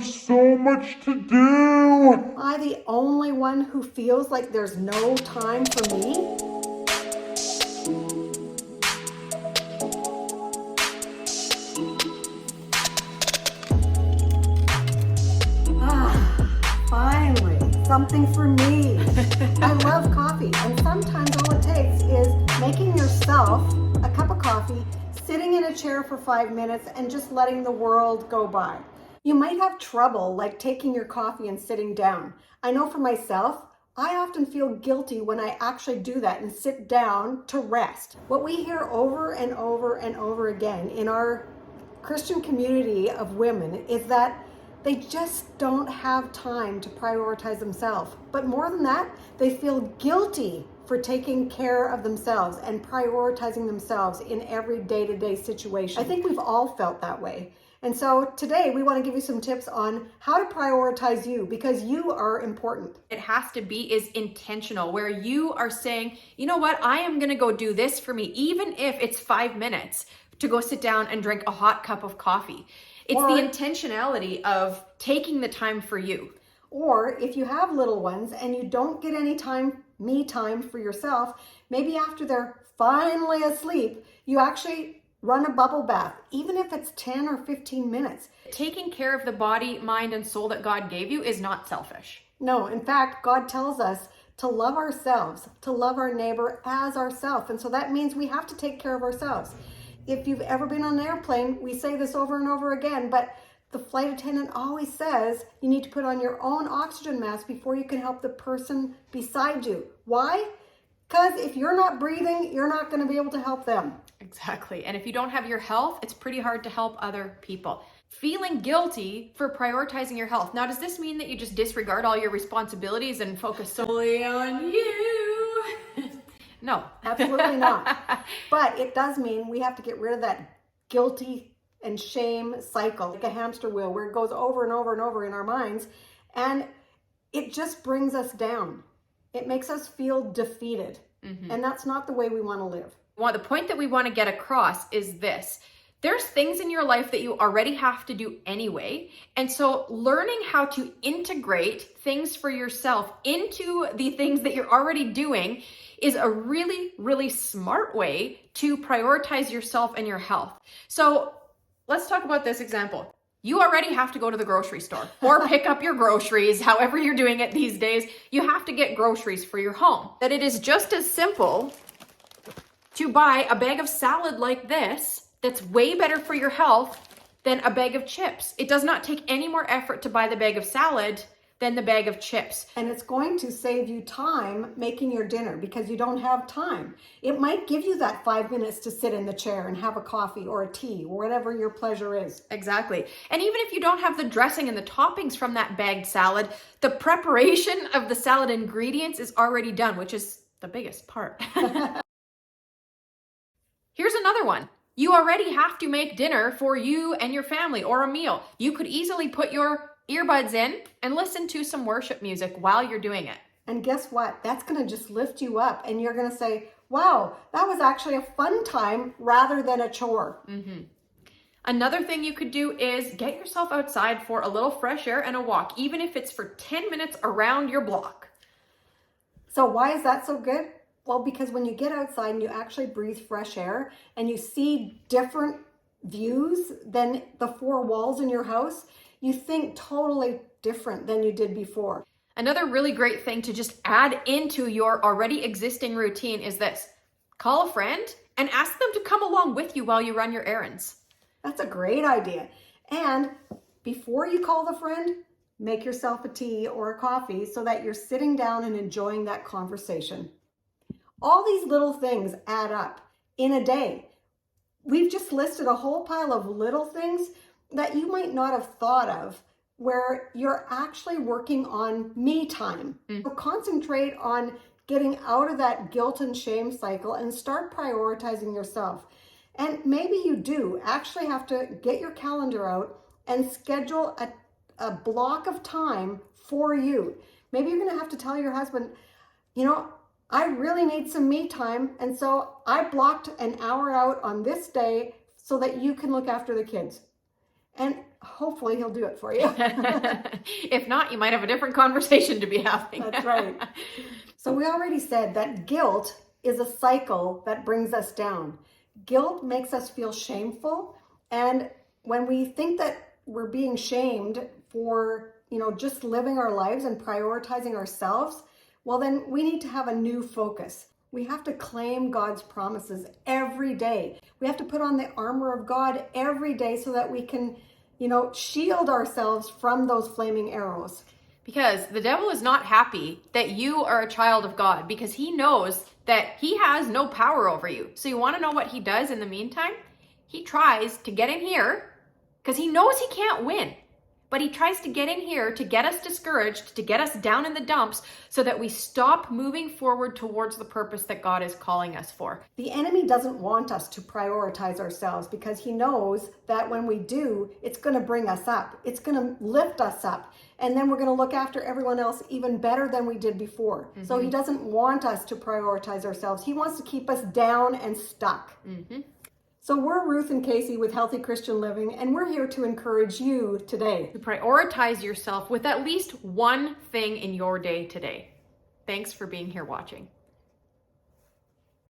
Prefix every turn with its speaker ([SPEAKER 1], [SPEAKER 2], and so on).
[SPEAKER 1] have so much to do.
[SPEAKER 2] Am I the only one who feels like there's no time for me? Finally, something for me. I love coffee, and sometimes all it takes is making yourself a cup of coffee, sitting in a chair for 5 minutes, and just letting the world go by. You might have trouble like taking your coffee and sitting down. I know for myself, I often feel guilty when I actually do that and sit down to rest. What we hear over and over and over again in our Christian community of women is that they just don't have time to prioritize themselves. But more than that, they feel guilty for taking care of themselves and prioritizing themselves in every day-to-day situation. I think we've all felt that way. And so today we want to give you some tips on how to prioritize you, because you are important.
[SPEAKER 3] It has to be is intentional, where you are saying, you know what, I am going to go do this for me, even if it's 5 minutes to go sit down and drink a hot cup of coffee. It's the intentionality of taking the time for you.
[SPEAKER 2] Or if you have little ones and you don't get any time, me time for yourself, maybe after they're finally asleep, you actually run a bubble bath, even if it's 10 or 15 minutes.
[SPEAKER 3] Taking care of the body, mind, and soul that God gave you is not selfish.
[SPEAKER 2] No, in fact, God tells us to love ourselves, to love our neighbor as ourselves. And so that means we have to take care of ourselves. If you've ever been on an airplane, we say this over and over again, but the flight attendant always says you need to put on your own oxygen mask before you can help the person beside you. Why? Because if you're not breathing, you're not going to be able to help them.
[SPEAKER 3] Exactly. And if you don't have your health, it's pretty hard to help other people. Feeling guilty for prioritizing your health. Now, does this mean that you just disregard all your responsibilities and focus solely on you? No.
[SPEAKER 2] Absolutely not. But it does mean we have to get rid of that guilty and shame cycle, like a hamster wheel where it goes over and over and over in our minds. And it just brings us down. It makes us feel defeated. And that's not the way we want to live.
[SPEAKER 3] Well, the point that we want to get across is this. There's things in your life that you already have to do anyway. And so learning how to integrate things for yourself into the things that you're already doing is a really, really smart way to prioritize yourself and your health. So let's talk about this example. You already have to go to the grocery store or pick up your groceries, however you're doing it these days. You have to get groceries for your home. That it is just as simple to buy a bag of salad like this that's way better for your health than a bag of chips. It does not take any more effort to buy the bag of salad than the bag of chips.
[SPEAKER 2] And it's going to save you time making your dinner because you don't have time. It might give you that 5 minutes to sit in the chair and have a coffee or a tea or whatever your pleasure is.
[SPEAKER 3] Exactly. And even if you don't have the dressing and the toppings from that bagged salad, the preparation of the salad ingredients is already done, which is the biggest part. Here's another one. You already have to make dinner for you and your family or a meal. You could easily put your earbuds in and listen to some worship music while you're doing it.
[SPEAKER 2] And guess what? That's going to just lift you up and you're going to say, wow, that was actually a fun time rather than a chore.
[SPEAKER 3] Another thing you could do is get yourself outside for a little fresh air and a walk, even if it's for 10 minutes around your block.
[SPEAKER 2] So why is that so good? Well, because when you get outside and you actually breathe fresh air and you see different views than the four walls in your house, you think totally different than you did before.
[SPEAKER 3] Another really great thing to just add into your already existing routine is this. Call a friend and ask them to come along with you while you run your errands.
[SPEAKER 2] That's a great idea. And before you call the friend, make yourself a tea or a coffee so that you're sitting down and enjoying that conversation. All these little things add up in a day. We've just listed a whole pile of little things that you might not have thought of where you're actually working on me time. So concentrate on getting out of that guilt and shame cycle and start prioritizing yourself. And maybe you do actually have to get your calendar out and schedule a block of time for you. Maybe you're going to have to tell your husband, you know, I really need some me time. And so I blocked an hour out on this day so that you can look after the kids. And hopefully he'll do it for you.
[SPEAKER 3] If not, you might have a different conversation to be having.
[SPEAKER 2] That's right. So we already said that guilt is a cycle that brings us down. Guilt makes us feel shameful. And when we think that we're being shamed for, just living our lives and prioritizing ourselves, well, then we need to have a new focus. We have to claim God's promises every day. We have to put on the armor of God every day so that we can, shield ourselves from those flaming arrows.
[SPEAKER 3] Because the devil is not happy that you are a child of God, because he knows that he has no power over you. So you want to know what he does in the meantime? He tries to get in here because he knows he can't win. But he tries to get in here to get us discouraged, to get us down in the dumps so that we stop moving forward towards the purpose that God is calling us for.
[SPEAKER 2] The enemy doesn't want us to prioritize ourselves because he knows that when we do, it's going to bring us up. It's going to lift us up. And then we're going to look after everyone else even better than we did before. Mm-hmm. So he doesn't want us to prioritize ourselves. He wants to keep us down and stuck. Mm-hmm. So we're Ruth and Casey with Healthy Christian Living, and we're here to encourage you today.
[SPEAKER 3] To prioritize yourself with at least one thing in your day today. Thanks for being here watching.